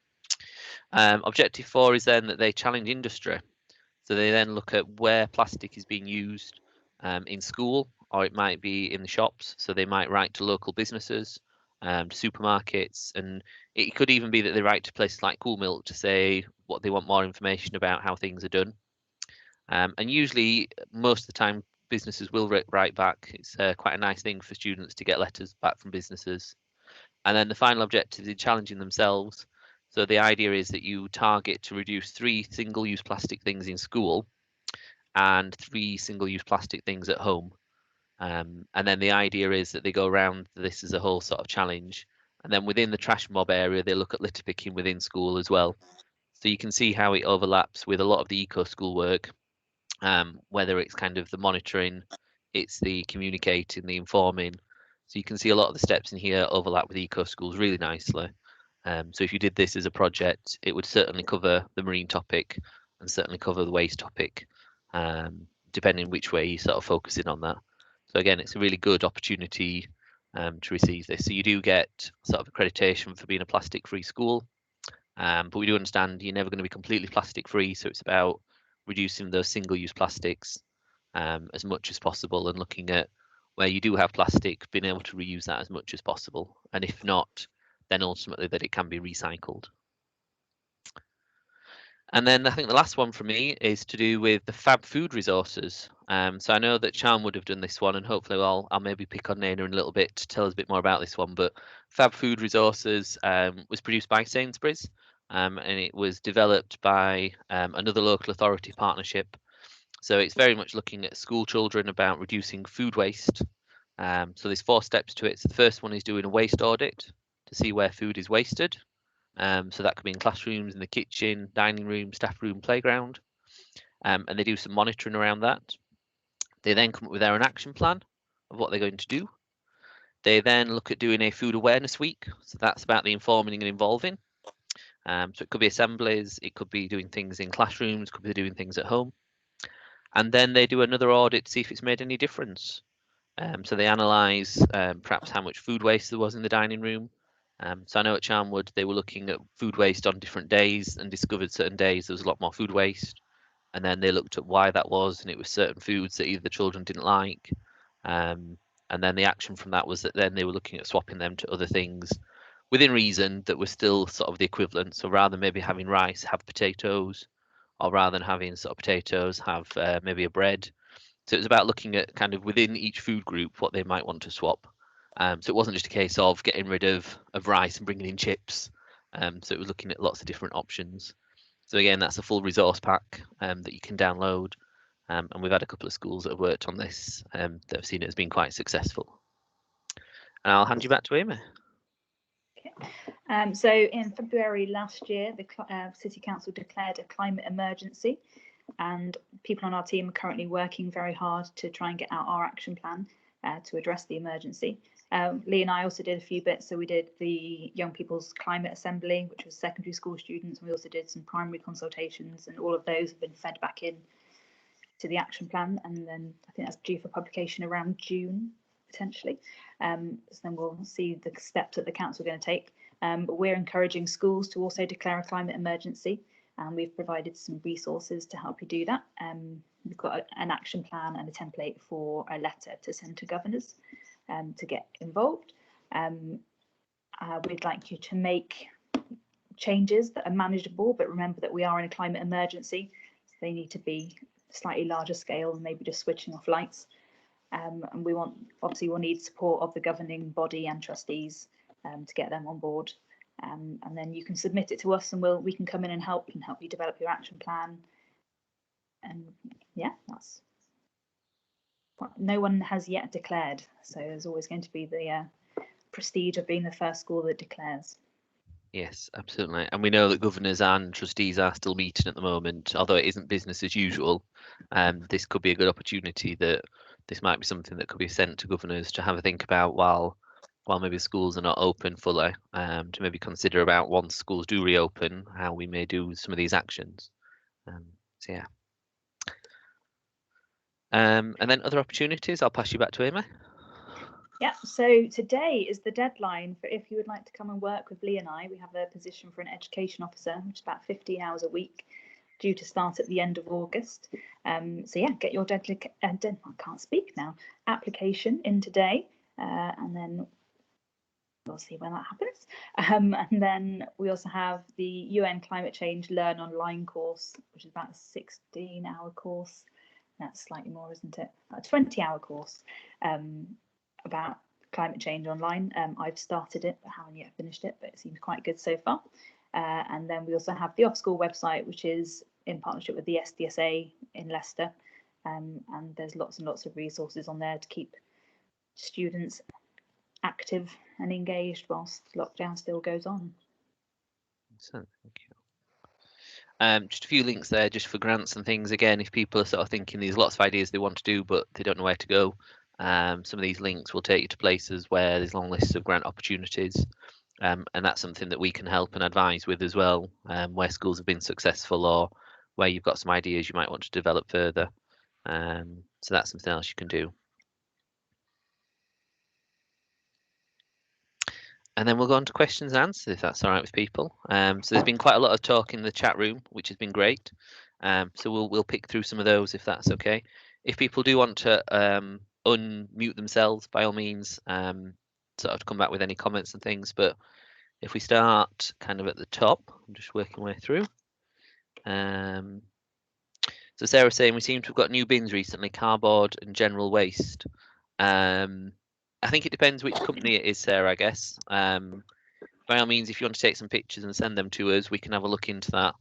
Objective 4 is then that they challenge industry. So they then look at where plastic is being used in school, or it might be in the shops. So they might write to local businesses, supermarkets, and it could even be that they write to places like Cool Milk to say what they want more information about how things are done. And usually, most of the time, businesses will write back. It's quite a nice thing for students to get letters back from businesses. And then the final objective is challenging themselves. So the idea is that you target to reduce 3 single-use plastic things in school and 3 single-use plastic things at home. And then the idea is that they go around this as a whole sort of challenge. And then within the trash mob area, they look at litter picking within school as well. So you can see how it overlaps with a lot of the eco school work. Whether it's kind of the monitoring, it's the communicating, the informing. So you can see a lot of the steps in here overlap with eco schools really nicely. So if you did this as a project, it would certainly cover the marine topic and certainly cover the waste topic, depending which way you're sort of focusing on that. So again, it's a really good opportunity to receive this. So you do get sort of accreditation for being a plastic-free school, but we do understand you're never going to be completely plastic-free. So it's about reducing those single-use plastics as much as possible and looking at where you do have plastic, being able to reuse that as much as possible. And if not, then ultimately that it can be recycled. And then I think the last one for me is to do with the Fab Food Resources. So I know that Charm would have done this one, and hopefully I'll maybe pick on Nana in a little bit to tell us a bit more about this one. But Fab Food Resources was produced by Sainsbury's, and it was developed by another local authority partnership. So it's very much looking at school children about reducing food waste. So there's 4 steps to it. So the first one is doing a waste audit to see where food is wasted. So that could be in classrooms, in the kitchen, dining room, staff room, playground. And they do some monitoring around that. They then come up with their own action plan of what they're going to do. They then look at doing a food awareness week. So that's about the informing and involving. So it could be assemblies, it could be doing things in classrooms, could be doing things at home. And then they do another audit to see if it's made any difference. So they analyse perhaps how much food waste there was in the dining room. So I know at Charnwood they were looking at food waste on different days and discovered certain days there was a lot more food waste. And then they looked at why that was, and it was certain foods that either the children didn't like. And then the action from that was that then they were looking at swapping them to other things within reason that were still sort of the equivalent. So rather than maybe having rice, have potatoes, or rather than having sort of potatoes, have maybe a bread. So it was about looking at kind of within each food group what they might want to swap. So it wasn't just a case of getting rid of rice and bringing in chips. So it was looking at lots of different options. So again, that's a full resource pack that you can download. And we've had a couple of schools that have worked on this that have seen it as being quite successful. And I'll hand you back to Amy. Okay. So in February last year, the City Council declared a climate emergency, and people on our team are currently working very hard to try and get out our action plan to address the emergency. Lee and I also did a few bits. So we did the Young People's Climate Assembly, which was secondary school students. We also did some primary consultations, and all of those have been fed back in to the action plan. And then I think that's due for publication around June, potentially. So then we'll see the steps that the council are going to take. But we're encouraging schools to also declare a climate emergency, and we've provided some resources to help you do that. We've got an action plan and a template for a letter to send to governors to get involved. We'd like you to make changes that are manageable, but remember that we are in a climate emergency, so they need to be slightly larger scale than maybe just switching off lights. And we obviously we'll need support of the governing body and trustees to get them on board. And then you can submit it to us, and we can come in and help you develop your action plan. And yeah, that's what no one has yet declared. So there's always going to be the prestige of being the first school that declares. Yes, absolutely. And we know that governors and trustees are still meeting at the moment, although it isn't business as usual. This could be a good opportunity that this might be something that could be sent to governors to have a think about while maybe the schools are not open fully, to maybe consider about once schools do reopen, how we may do some of these actions. So yeah. And then other opportunities, I'll pass you back to Amy. Yeah, so today is the deadline for if you would like to come and work with Lee and I. We have a position for an education officer, which is about 15 hours a week, due to start at the end of August. So yeah, get your application in today, and then we'll see when that happens. And then we also have the UN Climate Change Learn Online course, which is about a 16-hour course. That's slightly more, isn't it? A 20-hour course about climate change online. I've started it, but haven't yet finished it, but it seems quite good so far. And then we also have the off-school website, which is in partnership with the SDSA in Leicester. And there's lots and lots of resources on there to keep students active and engaged whilst lockdown still goes on. Thank you. Just a few links there just for grants and things. Again, if people are sort of thinking there's lots of ideas they want to do, but they don't know where to go, some of these links will take you to places where there's long lists of grant opportunities. And that's something that we can help and advise with as well, where schools have been successful or where you've got some ideas you might want to develop further. So that's something else you can do. And then we'll go on to questions and answers, if that's all right with people. So there's been quite a lot of talk in the chat room, which has been great. So we'll pick through some of those if that's okay. If people do want to unmute themselves, by all means, sort of come back with any comments and things. But if we start kind of at the top, I'm just working my way through. So Sarah's saying we seem to have got new bins recently, cardboard and general waste. I think it depends which company it is, Sarah, I guess. By all means, if you want to take some pictures and send them to us, we can have a look into that.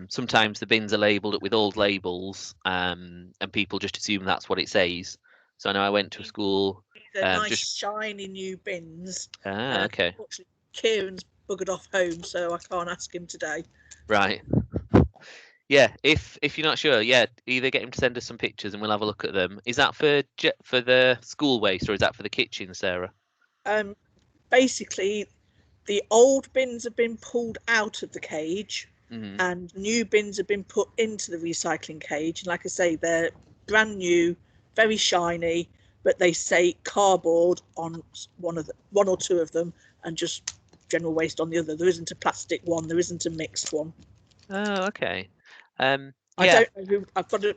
Sometimes the bins are labelled with old labels, and people just assume that's what it says. So I know I went to a school. They're nice, shiny new bins. Okay. Unfortunately, Kieran's buggered off home, so I can't ask him today. Right. Yeah, if you're not sure, yeah, either get him to send us some pictures and we'll have a look at them. Is that for the school waste or is that for the kitchen, Sarah? Basically, the old bins have been pulled out of the cage, and new bins have been put into the recycling cage. And like I say, they're brand new, very shiny, but they say cardboard on one or two of them, and just general waste on the other. There isn't a plastic one. There isn't a mixed one. Oh, okay. I don't know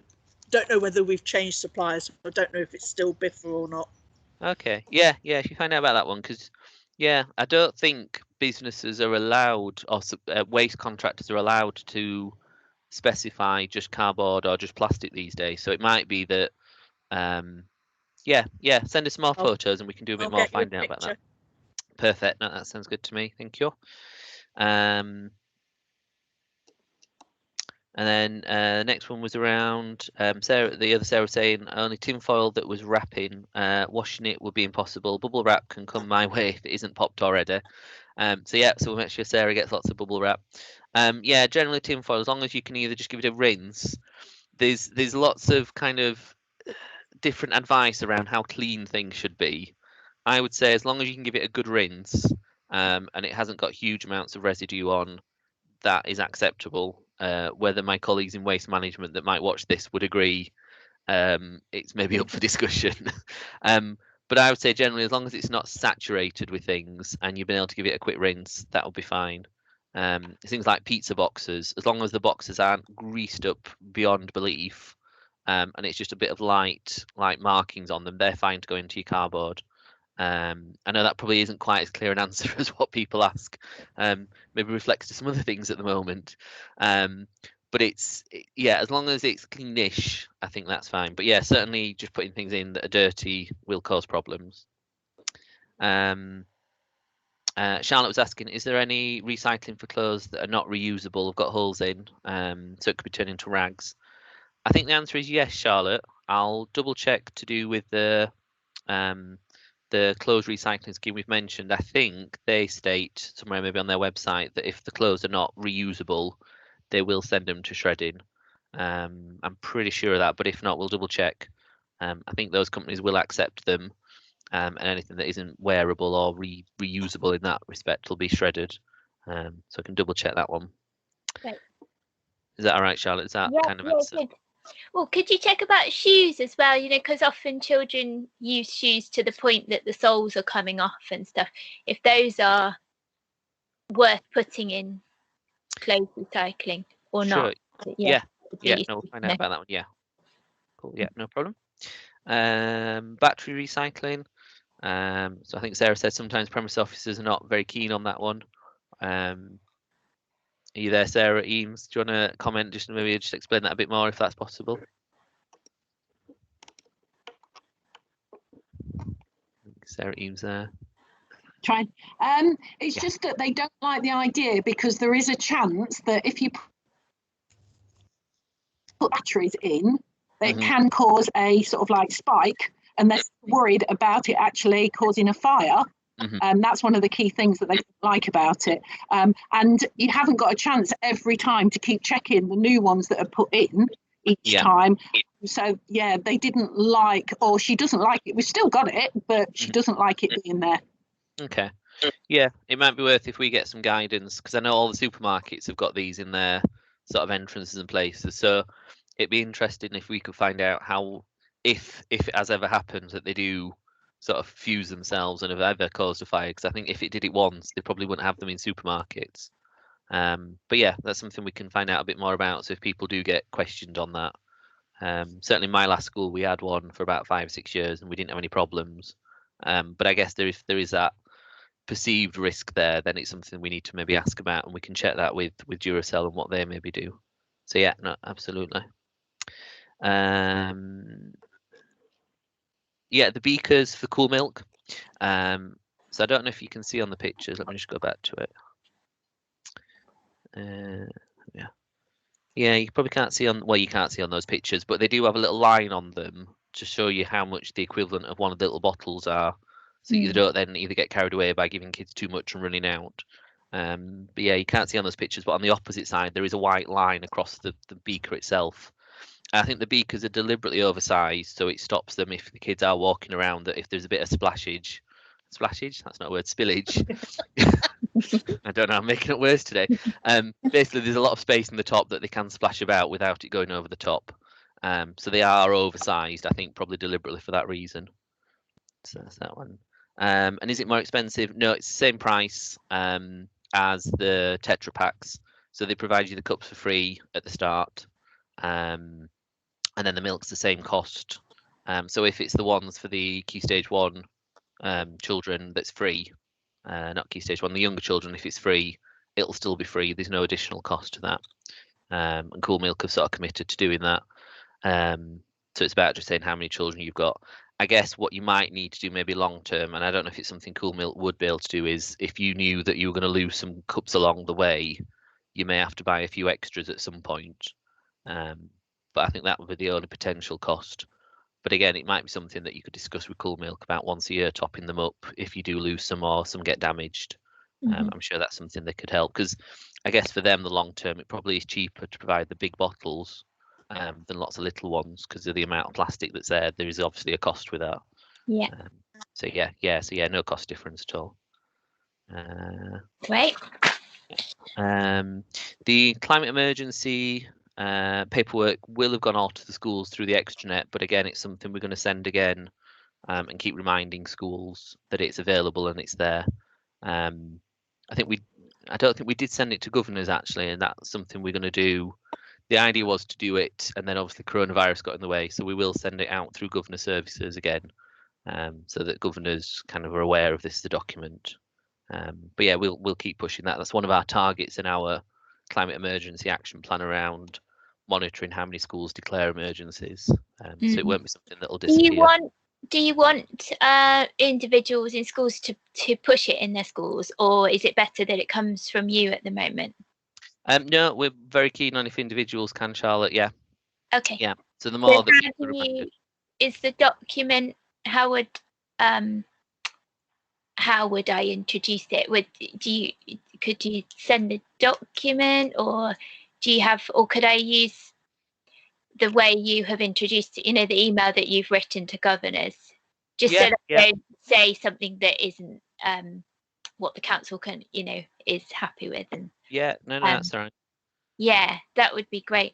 don't know whether we've changed suppliers. I don't know if it's still Biffa or not. Okay. Yeah. If you find out about that one, because I don't think businesses are allowed, or waste contractors are allowed to specify just cardboard or just plastic these days. So it might be that, send us some more photos and we can do a bit more finding out about that. Perfect. No, that sounds good to me. Thank you. And then the next one was around Sarah. The other Sarah was saying only tinfoil that was wrapping. Washing it would be impossible. Bubble wrap can come my way if it isn't popped already. So we'll make sure Sarah gets lots of bubble wrap. Generally tinfoil, as long as you can either just give it a rinse. There's lots of kind of different advice around how clean things should be. I would say as long as you can give it a good rinse, and it hasn't got huge amounts of residue on, that is acceptable. Whether my colleagues in waste management that might watch this would agree, it's maybe up for discussion. But I would say generally, as long as it's not saturated with things and you've been able to give it a quick rinse, that'll be fine. Things like pizza boxes, as long as the boxes aren't greased up beyond belief, and it's just a bit of light markings on them, they're fine to go into your cardboard. I know that probably isn't quite as clear an answer as what people ask. Maybe reflects to some other things at the moment. But as long as it's cleanish, I think that's fine. But yeah, certainly just putting things in that are dirty will cause problems. Charlotte was asking, is there any recycling for clothes that are not reusable, have got holes in, so it could be turned into rags? I think the answer is yes, Charlotte. I'll double check to do with the clothes recycling scheme we've mentioned. I think they state somewhere maybe on their website that if the clothes are not reusable, they will send them to shredding. I'm pretty sure of that, but if not, we'll double check. I think those companies will accept them, and anything that isn't wearable or reusable in that respect will be shredded. So I can double check that one. Right. Is that all right, Charlotte? Is that kind of answer? Good. Well, could you check about shoes as well? Because often children use shoes to the point that the soles are coming off and stuff. If those are worth putting in clothes recycling or not. Yeah, no, we'll find out about that one. Yeah, cool. Yeah, no problem. Battery recycling. So I think Sarah said sometimes premise officers are not very keen on that one. Are you there, Sarah Eames? Do you want to comment, just maybe just explain that a bit more if that's possible? Sarah Eames there. Trying. It's just that they don't like the idea because there is a chance that if you put batteries in, it can cause a sort of like spike, and they're worried about it actually causing a fire. And that's one of the key things that they like about it. And you haven't got a chance every time to keep checking the new ones that are put in each time. So yeah, they didn't like, or she doesn't like it. We've still got it, but she doesn't like it being there. Okay. Yeah, it might be worth if we get some guidance, because I know all the supermarkets have got these in their sort of entrances and places. So it'd be interesting if we could find out how, if it has ever happened that they do sort of fuse themselves and have ever caused a fire, because I think if it did it once, they probably wouldn't have them in supermarkets. But yeah, that's something we can find out a bit more about. So if people do get questioned on that, certainly my last school, we had one for about 5 or 6 years and we didn't have any problems. But I guess if there is that perceived risk there, then it's something we need to maybe ask about, and we can check that with Duracell and what they maybe do. So yeah, no, absolutely. Yeah, the beakers for cool milk. So I don't know if you can see on the pictures. Let me just go back to it. Yeah, you probably can't see on, well, you can't see on those pictures, but they do have a little line on them to show you how much the equivalent of one of the little bottles are, so you don't then either get carried away by giving kids too much and running out. But yeah, you can't see on those pictures, but on the opposite side there is a white line across the beaker itself. I think the beakers are deliberately oversized, so it stops them if the kids are walking around, that if there's a bit of splashage, that's not a word, spillage. I don't know, I'm making up words today. Basically, there's a lot of space in the top that they can splash about without it going over the top. So they are oversized, I think, probably deliberately for that reason. So that's that one. And is it more expensive? No, it's the same price as the Tetra Packs. So they provide you the cups for free at the start. And then the milk's the same cost. So if it's the ones for the Key Stage 1 children, that's free. Not Key Stage 1, the younger children, if it's free, it'll still be free. There's no additional cost to that. And Cool Milk have sort of committed to doing that. So it's about just saying how many children you've got. I guess what you might need to do maybe long term, and I don't know if it's something Cool Milk would be able to do, is if you knew that you were going to lose some cups along the way, you may have to buy a few extras at some point. But I think that would be the only potential cost. But again, it might be something that you could discuss with Cool Milk about once a year, topping them up if you do lose some or some get damaged. I'm sure that's something that could help, because I guess for them, the long term, it probably is cheaper to provide the big bottles than lots of little ones, because of the amount of plastic that's there. There is obviously a cost with that. Yeah. So yeah, no cost difference at all. Great. The climate emergency paperwork will have gone out to the schools through the extranet, but again, it's something we're going to send again and keep reminding schools that it's available and it's there. I don't think we did send it to governors actually, and that's something we're going to do. The idea was to do it, and then obviously coronavirus got in the way, so we will send it out through governor services again, so that governors kind of are aware of this, the document. But yeah, we'll keep pushing that. That's one of our targets in our climate emergency action plan, around monitoring how many schools declare emergencies. So it won't be something that will disappear. Do you want individuals in schools to push it in their schools, or is it better that it comes from you at the moment? No, we're very keen on if individuals can, Charlotte. Yeah. Okay. Yeah. So the more that is the document, how would I introduce it? Could you send a document, or could I use the way you have introduced it, the email that you've written to governors, just so that they don't say something that isn't what the council can, is happy with? And no, that's all right. Yeah, that would be great.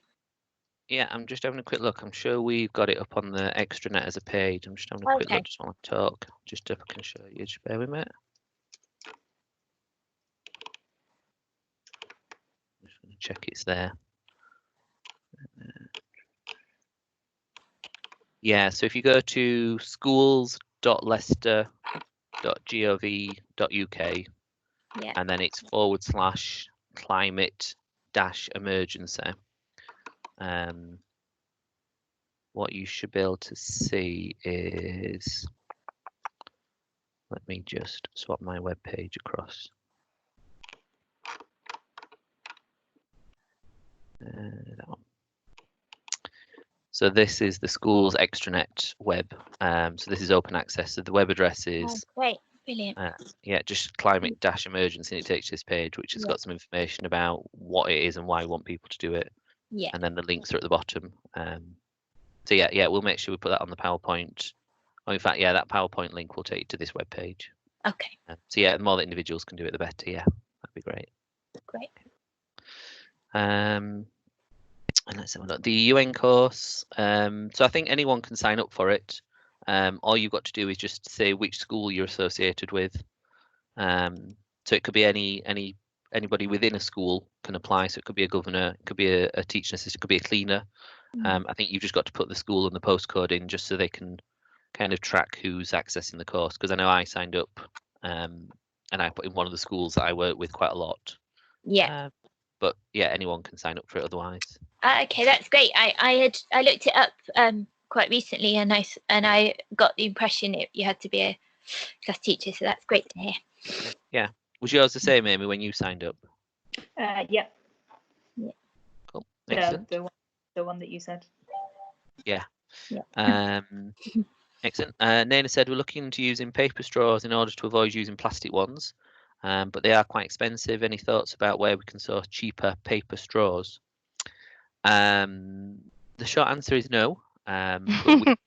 Yeah, I'm just having a quick look. I'm sure we've got it up on the extranet as a page. I'm just having a quick look just while I talk, just if I can show you. Just bear with me. I'm just going to check it's there. Yeah, so if you go to schools.leicester.gov.uk, and then it's /climate-emergency. What you should be able to see is, let me just swap my web page across. That one. So this is the school's extranet web. So this is open access. So the web address is great, brilliant. Just climate-emergency, and it takes this page, which has got some information about what it is and why we want people to do it. Yeah. And then the links are at the bottom. So we'll make sure we put that on the PowerPoint. In fact, that PowerPoint link will take you to this web page. Okay. So the more that individuals can do it, the better. Yeah, that'd be great. Great. And let's have a look. The UN course. So I think anyone can sign up for it. All you've got to do is just say which school you're associated with. So it could be anybody within a school can apply. So it could be a governor, it could be a teaching assistant, it could be a cleaner. I think you've just got to put the school and the postcode in, just so they can kind of track who's accessing the course. Because I know I signed up and I put in one of the schools that I work with quite a lot. Yeah. But yeah, anyone can sign up for it otherwise. Okay, that's great. I looked it up quite recently, and I got the impression you had to be a class teacher, so that's great to hear. Yeah. Was yours the same, Amy, when you signed up? Yep. Yeah. Cool. Excellent. The one that you said. Yeah. Yeah. Excellent. Nana said we're looking into using paper straws in order to avoid using plastic ones, but they are quite expensive. Any thoughts about where we can source cheaper paper straws? The short answer is no, but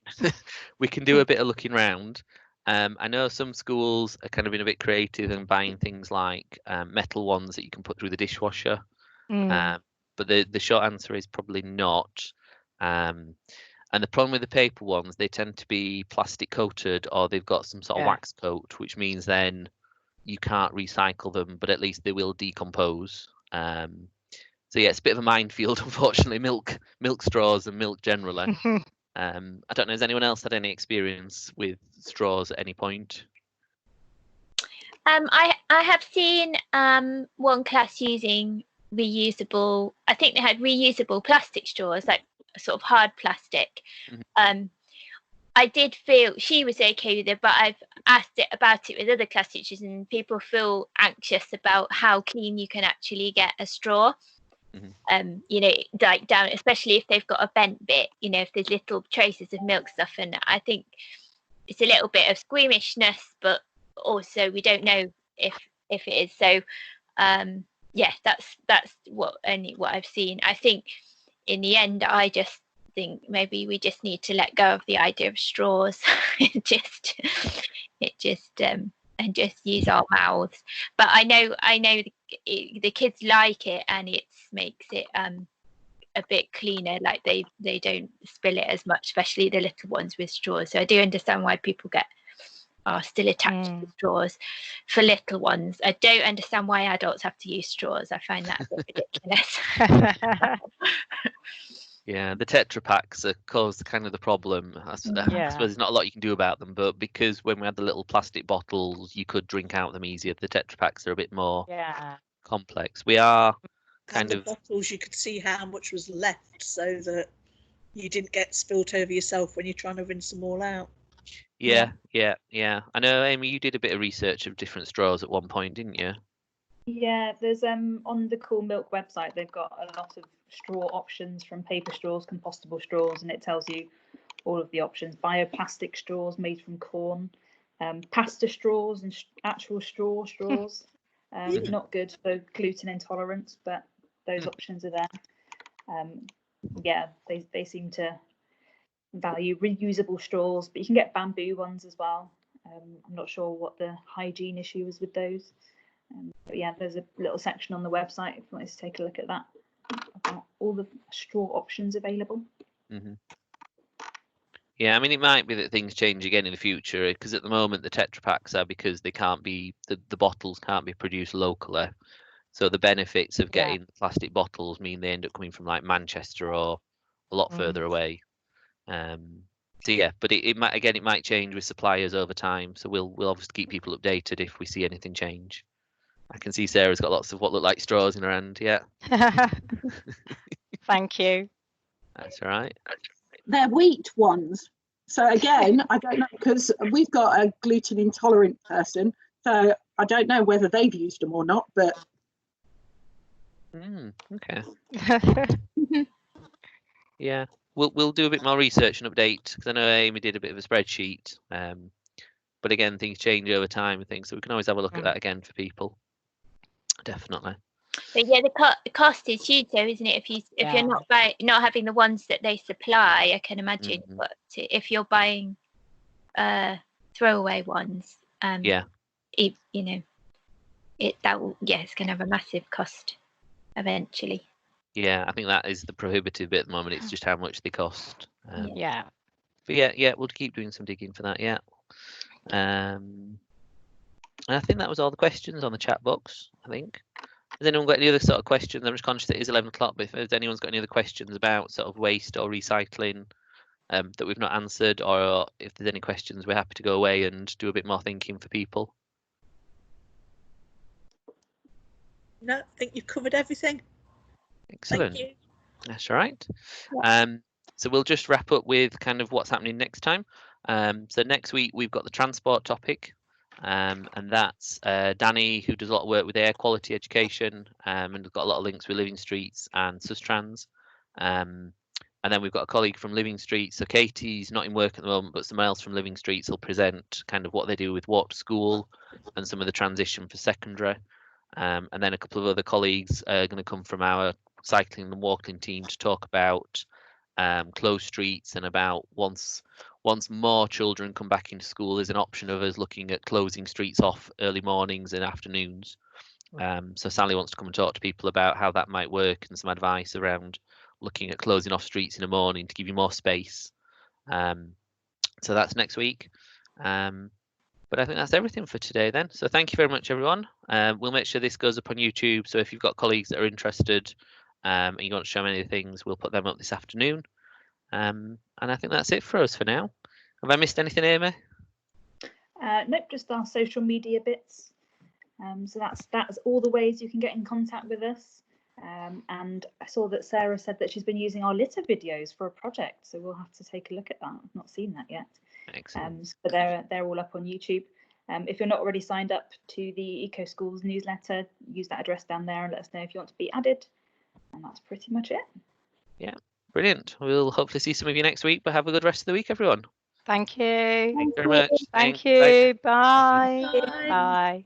we can do a bit of looking round. I know some schools are kind of being a bit creative and buying things like metal ones that you can put through the dishwasher, but the short answer is probably not. And the problem with the paper ones, they tend to be plastic coated, or they've got some sort of wax coat, which means then you can't recycle them, but at least they will decompose. So yeah, it's a bit of a minefield, unfortunately. Milk straws and milk generally. I don't know, has anyone else had any experience with straws at any point? I have seen one class using reusable. I think they had reusable plastic straws, like sort of hard plastic. I did feel she was okay with it, but I've asked about it with other class teachers, and people feel anxious about how clean you can actually get a straw. You know, like down, especially if they've got a bent bit, you know, if there's little traces of milk stuff. And I think it's a little bit of squeamishness, but also we don't know if it is. So yeah, that's what I've seen. I think in the end, I just think maybe we just need to let go of the idea of straws. And just use our mouths. But I know the kids like it, and it makes it a bit cleaner. Like they don't spill it as much, especially the little ones with straws. So I do understand why people are still attached to straws for little ones. I don't understand why adults have to use straws. I find that a bit ridiculous. Yeah, the Tetra Packs caused kind of the problem. I suppose there's not a lot you can do about them, but because when we had the little plastic bottles, you could drink out them easier. The Tetra Packs are a bit more complex. We are kind of bottles. You could see how much was left, so that you didn't get spilt over yourself when you're trying to rinse them all out. Yeah. I know, Amy, you did a bit of research of different straws at one point, didn't you? Yeah, there's on the Cool Milk website, they've got a lot of straw options, from paper straws, compostable straws, and it tells you all of the options. Bioplastic straws made from corn, pasta straws, and actual straws. Not good for gluten intolerance, but those options are there. Yeah, they seem to value reusable straws, but you can get bamboo ones as well. I'm not sure what the hygiene issue is with those. But yeah, there's a little section on the website if you want to take a look at that, about all the straw options available. Yeah, I mean, it might be that things change again in the future, because at the moment the Tetra Packs are, because they can't be, the bottles can't be produced locally. So the benefits of getting the plastic bottles mean they end up coming from like Manchester or a lot further away. So yeah, but it might change with suppliers over time. So we'll obviously keep people updated if we see anything change. I can see Sarah's got lots of what look like straws in her hand. Yeah. Thank you. That's all right. They're wheat ones. So again, I don't know, because we've got a gluten intolerant person. So I don't know whether they've used them or not, but. Okay. Yeah, we'll do a bit more research and update, because I know Amy did a bit of a spreadsheet. But again, things change over time and things, so we can always have a look at that again for people. Definitely. But yeah, the cost is huge, though, isn't it? If you're not having the ones that they supply, I can imagine. But if you're buying throwaway ones, it's going to have a massive cost eventually. Yeah, I think that is the prohibitive bit at the moment. It's just how much they cost. But we'll keep doing some digging for that. Yeah. And I think that was all the questions on the chat box, I think. Has anyone got any other sort of questions? I'm just conscious it is 11 o'clock, but if anyone's got any other questions about sort of waste or recycling that we've not answered, or if there's any questions, we're happy to go away and do a bit more thinking for people. No, I think you've covered everything. Excellent. Thank you. That's all right. So we'll just wrap up with kind of what's happening next time. So next week we've got the transport topic, and that's Danny, who does a lot of work with air quality education, and has got a lot of links with Living Streets and Sustrans. And then we've got a colleague from Living Streets. So Katie's not in work at the moment, but someone else from Living Streets will present kind of what they do with Walk to School and some of the transition for secondary. And then a couple of other colleagues are going to come from our cycling and walking team to talk about closed streets and about once more children come back into school, there's an option of us looking at closing streets off early mornings and afternoons. So Sally wants to come and talk to people about how that might work and some advice around looking at closing off streets in the morning to give you more space. So that's next week. But I think that's everything for today then. So thank you very much, everyone. We'll make sure this goes up on YouTube. So if you've got colleagues that are interested and you want to show them any things, we'll put them up this afternoon. And I think that's it for us for now. Have I missed anything, Amy? Nope, just our social media bits. So that's all the ways you can get in contact with us. And I saw that Sarah said that she's been using our litter videos for a project, so we'll have to take a look at that. I've not seen that yet. Excellent. But they're all up on YouTube. If you're not already signed up to the Eco Schools newsletter, use that address down there and let us know if you want to be added. And that's pretty much it. Yeah, brilliant. We'll hopefully see some of you next week, but have a good rest of the week, everyone. Thank you. Thank you very much. Thank Thanks. you. Bye. Bye. Bye. Bye.